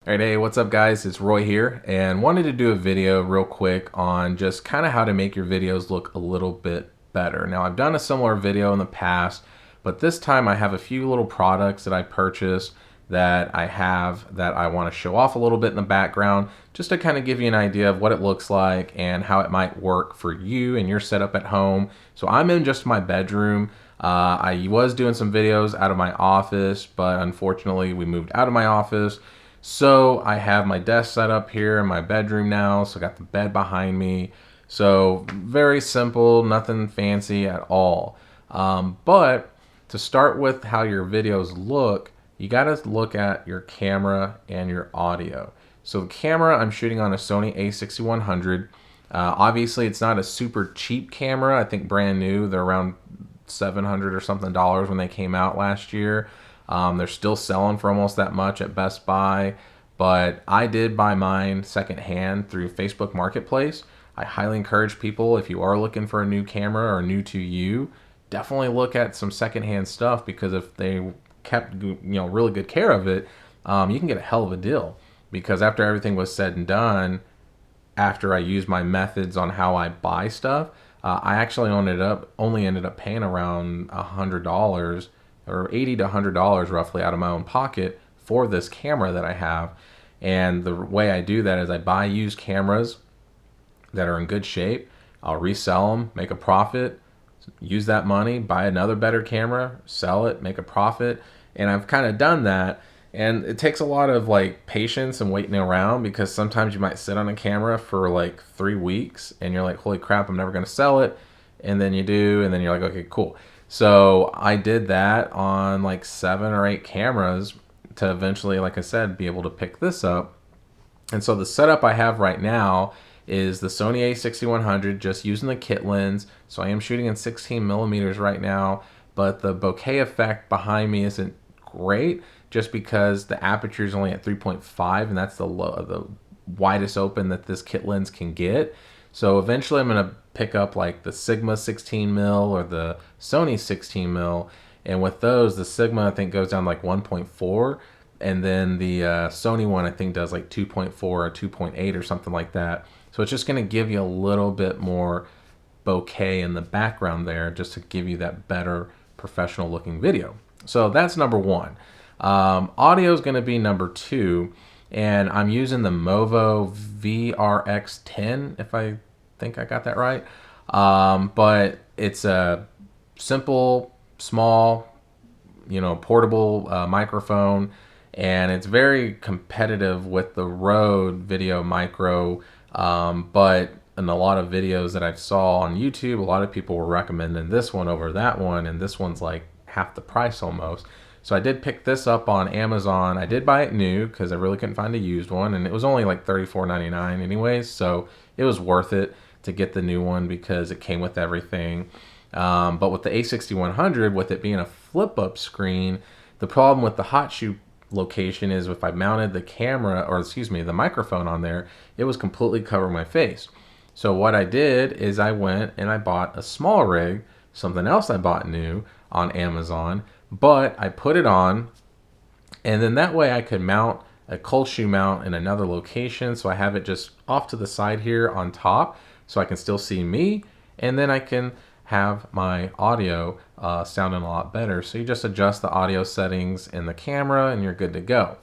Alright, hey, what's up guys? It's Roy here and wanted to do a video real quick on just kind of how to make your videos look a little bit better. Now I've done a similar video in the past, but this time I have a few little products that I purchased that I want to show off a little bit in the background just to kind of give you an idea of what it looks like and how it might work for you and your setup at home. So I'm in just my bedroom. I was doing some videos out of my office, but unfortunately we moved out of my office. So I have my desk set up here in my bedroom now. So I got the bed behind me. So very simple, nothing fancy at all. But to start with how your videos look, you got to look at your camera and your audio. So the camera, I'm shooting on a Sony a6100. Obviously it's not a super cheap camera. I think brand new, they're around $700 or something when they came out last year. They're still selling for almost that much at Best Buy, but I did buy mine secondhand through Facebook Marketplace. I highly encourage people, if you are looking for a new camera or new to you, definitely look at some secondhand stuff, because if they kept really good care of it, you can get a hell of a deal. Because after everything was said and done, after I used my methods on how I buy stuff, I actually only ended up paying around $100 or $80 to $100 roughly out of my own pocket for this camera that I have. And the way I do that is I buy used cameras that are in good shape. I'll resell them, make a profit, use that money, buy another better camera, sell it, make a profit. And I've kind of done that. And it takes a lot of patience and waiting around, because sometimes you might sit on a camera for 3 weeks and you're like, holy crap, I'm never going to sell it. And then you do, and then you're like, okay, cool. So I did that on 7 or 8 cameras to eventually, like I said, be able to pick this up. And so the setup I have right now is the Sony a6100, just using the kit lens. So I am shooting in 16 millimeters right now, but the bokeh effect behind me isn't great, just because the aperture is only at 3.5, and that's the widest open that this kit lens can get. So eventually I'm going to pick up the Sigma 16 mil or the Sony 16 mil. And with those, the Sigma I think goes down 1.4. And then the Sony one I think does 2.4 or 2.8 or something like that. So it's just going to give you a little bit more bokeh in the background there, just to give you that better professional looking video. So that's number one. Audio is going to be number 2. And I'm using the Movo VRX10, if I think I got that right. But it's a simple, small, portable microphone, and it's very competitive with the Rode Video Micro. But in a lot of videos that I saw on YouTube, a lot of people were recommending this one over that one, and this one's half the price almost. So I did pick this up on Amazon. I did buy it new because I really couldn't find a used one, and it was only $34.99 anyways, so it was worth it to get the new one because it came with everything. But with the a6100, with it being a flip-up screen, the problem with the hot shoe location is if I mounted the camera, or excuse me, the microphone on there, it was completely covering my face. So what I did is I went and I bought a small rig, something else I bought new on Amazon, but I put it on, and then that way I could mount a cold shoe mount in another location. So I have it just off to the side here on top, so I can still see me, and then I can have my audio sounding a lot better. So you just adjust the audio settings in the camera and you're good to go.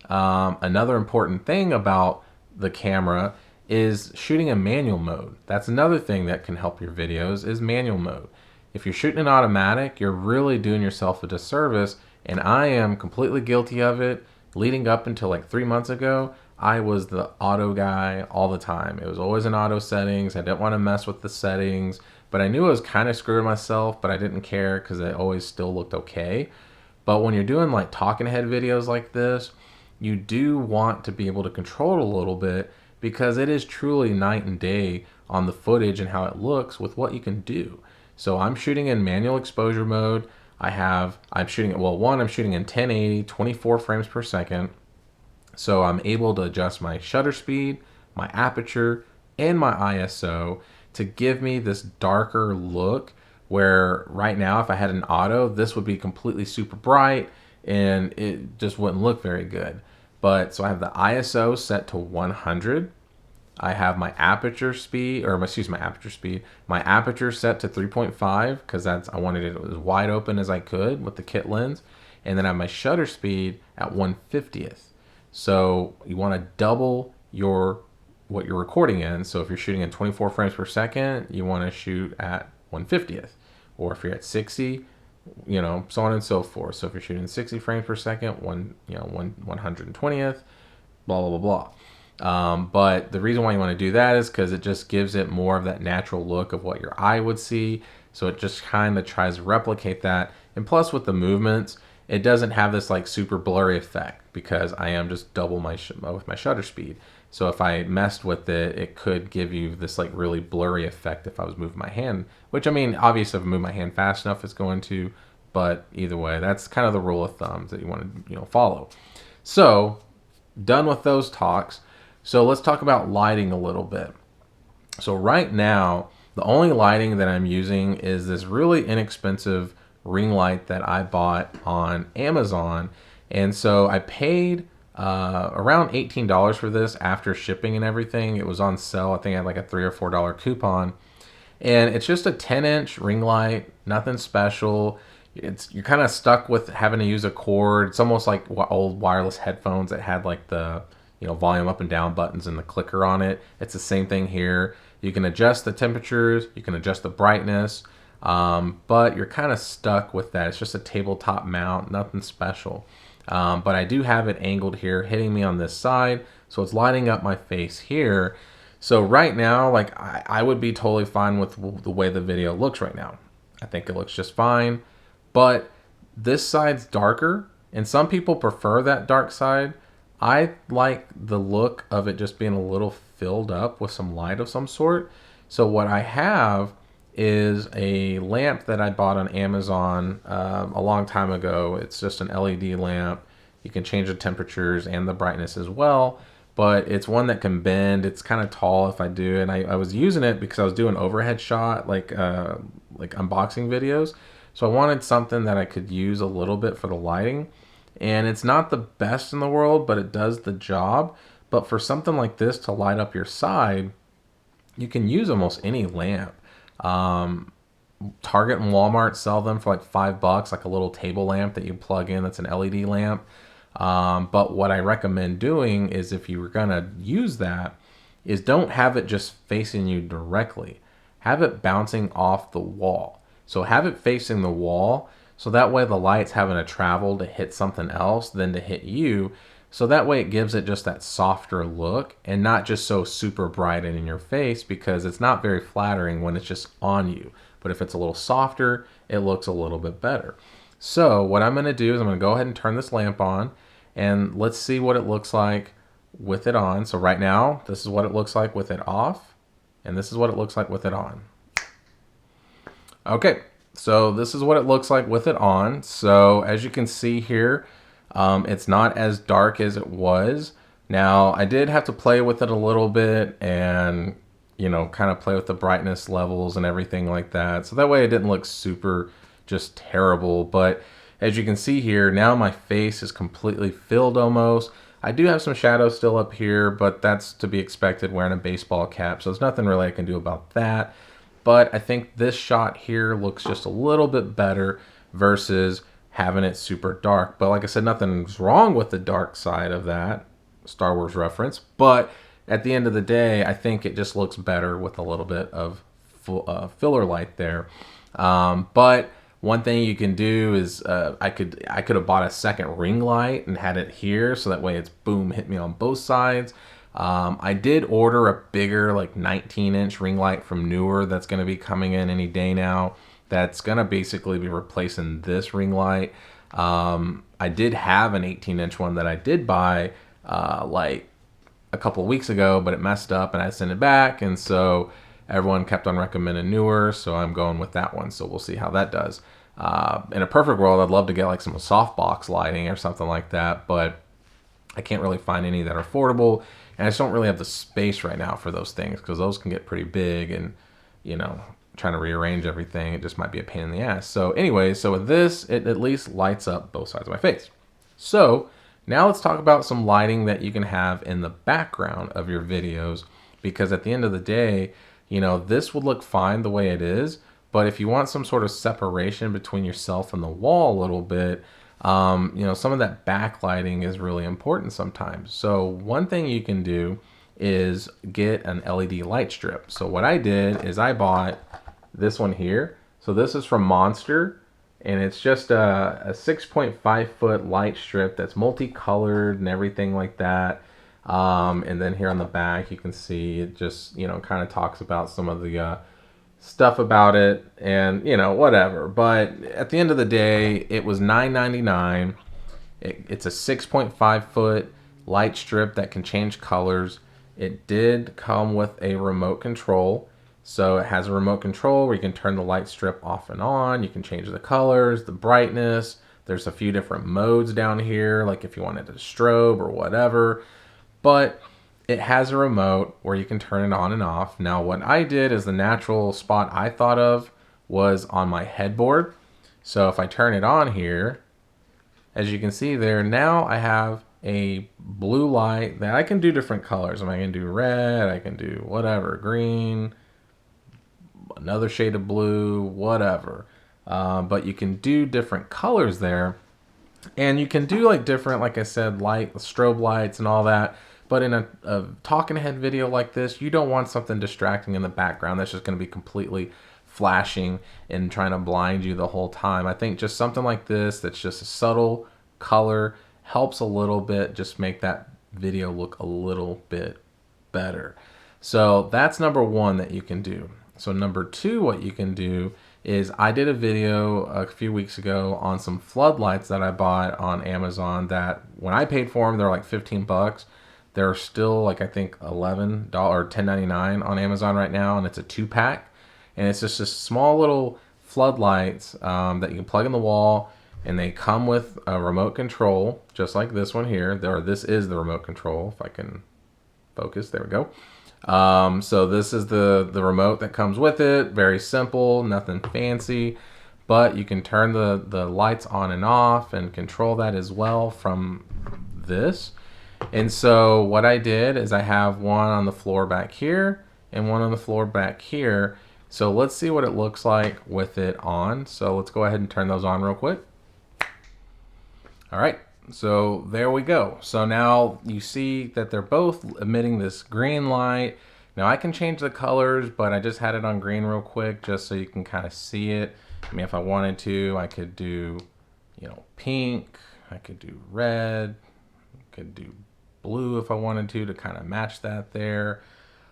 Another important thing about the camera is shooting in manual mode. That's another thing that can help your videos, is manual mode. If you're shooting in automatic, you're really doing yourself a disservice, and I am completely guilty of it. Leading up until 3 months ago, I was the auto guy all the time. It was always in auto settings. I didn't want to mess with the settings, but I knew I was kind of screwing myself, but I didn't care because it always still looked okay. But when you're doing talking head videos like this, you do want to be able to control it a little bit, because it is truly night and day on the footage and how it looks with what you can do. So I'm shooting in manual exposure mode. I'm shooting in 1080, 24 frames per second. So I'm able to adjust my shutter speed, my aperture, and my ISO to give me this darker look, where right now if I had an auto, this would be completely super bright and it just wouldn't look very good. But so I have the ISO set to 100. I have my aperture speed, or excuse my aperture speed, my aperture set to 3.5 because I wanted it as wide open as I could with the kit lens. And then I have my shutter speed at 1/50th. So you want to double what you're recording in. So if you're shooting in 24 frames per second, you want to shoot at 1/50th. Or if you're at 60, so on and so forth. So if you're shooting 60 frames per second, 120th, blah, blah, blah, blah. But the reason why you want to do that is because it just gives it more of that natural look of what your eye would see. So it just kind of tries to replicate that. And plus with the movements, it doesn't have this like super blurry effect because I am just double with my shutter speed. So if I messed with it, it could give you this like really blurry effect if I was moving my hand, which I mean, obviously if I move my hand fast enough, it's going to, but either way, that's kind of the rule of thumb that you want to, follow. So done with those talks. So let's talk about lighting a little bit. So right now, the only lighting that I'm using is this really inexpensive ring light that I bought on Amazon. And so I paid around $18 for this after shipping and everything. It was on sale. I think I had like a $3 or $4 coupon. And it's just a 10-inch ring light, nothing special. You're kind of stuck with having to use a cord. It's almost like old wireless headphones that had like the volume up and down buttons and the clicker on it. It's the same thing here. You can adjust the temperatures, you can adjust the brightness, but you're kind of stuck with that. It's just a tabletop mount, nothing special. But I do have it angled here, hitting me on this side, so it's lighting up my face here. So right now, like I would be totally fine with the way the video looks right now. I think it looks just fine, but this side's darker, and some people prefer that dark side. I like the look of it just being a little filled up with some light of some sort. So what I have is a lamp that I bought on Amazon a long time ago. It's just an LED lamp. You can change the temperatures and the brightness as well, but it's one that can bend. It's kind of tall if I do, and I was using it because I was doing overhead shot, like unboxing videos. So I wanted something that I could use a little bit for the lighting. And it's not the best in the world, but it does the job. But for something like this to light up your side, you can use almost any lamp. Target and Walmart sell them for like $5, like a little table lamp that you plug in that's an LED lamp. But what I recommend doing is, if you were gonna use that, is don't have it just facing you directly. Have it bouncing off the wall. So have it facing the wall, so that way the light's having to travel to hit something else than to hit you. So that way it gives it just that softer look and not just so super bright and in your face, because it's not very flattering when it's just on you. But if it's a little softer, it looks a little bit better. So what I'm gonna do is I'm gonna go ahead and turn this lamp on, and let's see what it looks like with it on. So right now, this is what it looks like with it off, and this is what it looks like with it on. Okay. So this is what it looks like with it on. So as you can see here, it's not as dark as it was. Now I did have to play with it a little bit and, kind of play with the brightness levels and everything like that. So that way it didn't look super just terrible. But as you can see here, now my face is completely filled almost. I do have some shadows still up here, but that's to be expected wearing a baseball cap. So there's nothing really I can do about that. But I think this shot here looks just a little bit better versus having it super dark. But like I said, nothing's wrong with the dark side of that, Star Wars reference. But at the end of the day, I think it just looks better with a little bit of filler light there. But one thing you can do is I could have bought a second ring light and had it here, so that way it's boom, hit me on both sides. I did order a bigger, like 19-inch ring light from Newer that's going to be coming in any day now. That's going to basically be replacing this ring light. I did have an 18-inch one that I did buy like a couple of weeks ago, but it messed up and I sent it back. And so everyone kept on recommending Newer, so I'm going with that one. So we'll see how that does. In a perfect world, I'd love to get like some softbox lighting or something like that, but I can't really find any that are affordable. And I just don't really have the space right now for those things, because those can get pretty big, and trying to rearrange everything, it just might be a pain in the ass. So anyway, so with this, it at least lights up both sides of my face. So Now let's talk about some lighting that you can have in the background of your videos, because at the end of the day, you know, this would look fine the way it is, but if you want some sort of separation between yourself and the wall a little bit, you know, some of that backlighting is really important sometimes. So one thing you can do is get an LED light strip. So what I did is I bought this one here. So this is from Monster, and it's just a 6.5 foot light strip that's multicolored and everything like that. And then here on the back, you can see it just, you know, kind of talks about some of the stuff about it and, you know, whatever. But at the end of the day, it was $9.99. It's a 6.5 foot light strip that can change colors. It did come with a remote control. So it has a remote control where you can turn the light strip off and on. You can change the colors, the brightness. There's a few different modes down here, like if you wanted to strobe or whatever. But it has a remote where you can turn it on and off. Now what I did is the natural spot I thought of was on my headboard. So if I turn it on here, as you can see there, now I have a blue light that I can do different colors. I can do red, I can do whatever, green, another shade of blue, whatever. But you can do different colors there. And you can do like different, like I said, light, strobe lights and all that. But in a talking head video like this, you don't want something distracting in the background that's just going to be completely flashing and trying to blind you the whole time. I think just something like this that's just a subtle color helps a little bit, just make that video look a little bit better. So that's number one that you can do. So number two, what you can do is I did a video a few weeks ago on some floodlights that I bought on Amazon that when I paid for them, they're like 15 bucks. They're still like, I think $11 or $10.99 on Amazon right now, and it's a 2-pack. And it's just small little floodlights that you can plug in the wall, and they come with a remote control, just like this one here. Or this is the remote control, if I can focus. There we go. So this is the remote that comes with it. Very simple, nothing fancy, but you can turn the lights on and off and control that as well from this. And so what I did is I have one on the floor back here and one on the floor back here. So let's see what it looks like with it on. So let's go ahead and turn those on real quick. All right, so there we go. So now you see that they're both emitting this green light. Now I can change the colors, but I just had it on green real quick just so you can kind of see it. I mean, if I wanted to, I could do, you know, pink, I could do red, I could do blue if I wanted to kind of match that there.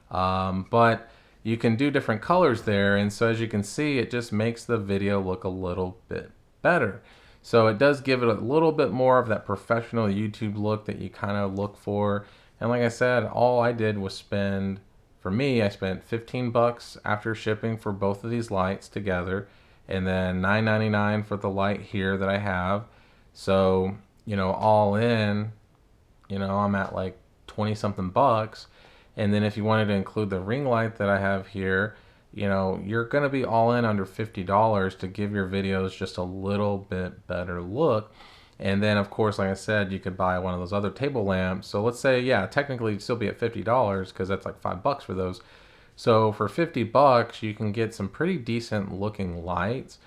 But you can do different colors there, and so as you can see, it just makes the video look a little bit better. So it does give it a little bit more of that professional YouTube look that you kind of look for. And like I said, all I did was spend, for me, I spent 15 bucks after shipping for both of these lights together, and then $9.99 for the light here that I have. So, you know, all in, you know, I'm at like 20 something bucks. And then if you wanted to include the ring light that I have here, you know, you're going to be all in under $50 to give your videos just a little bit better look. And then of course, like I said, you could buy one of those other table lamps. So let's say, yeah, technically you'd still be at $50 because that's like $5 for those. So for 50 bucks, you can get some pretty decent looking lights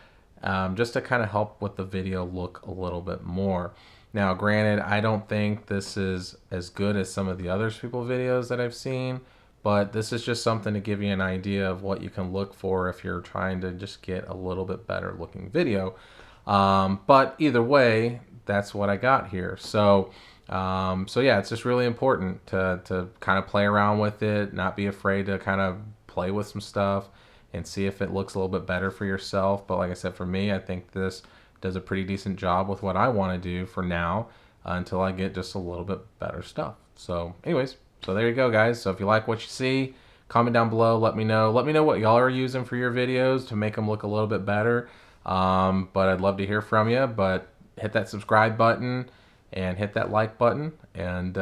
just to kind of help with the video look a little bit more. Now, granted, I don't think this is as good as some of the other people videos that I've seen, but this is just something to give you an idea of what you can look for if you're trying to just get a little bit better looking video. But either way, that's what I got here. So yeah, it's just really important to kind of play around with it, not be afraid to kind of play with some stuff and see if it looks a little bit better for yourself. But like I said, for me, I think this does a pretty decent job with what I want to do for now until I get just a little bit better stuff. So anyways, so there you go, guys. So if you like what you see, comment down below, let me know what y'all are using for your videos to make them look a little bit better. But I'd love to hear from you. But hit that subscribe button and hit that like button, and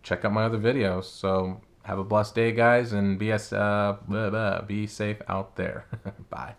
check out my other videos. So have a blessed day, guys, and be safe out there. Bye.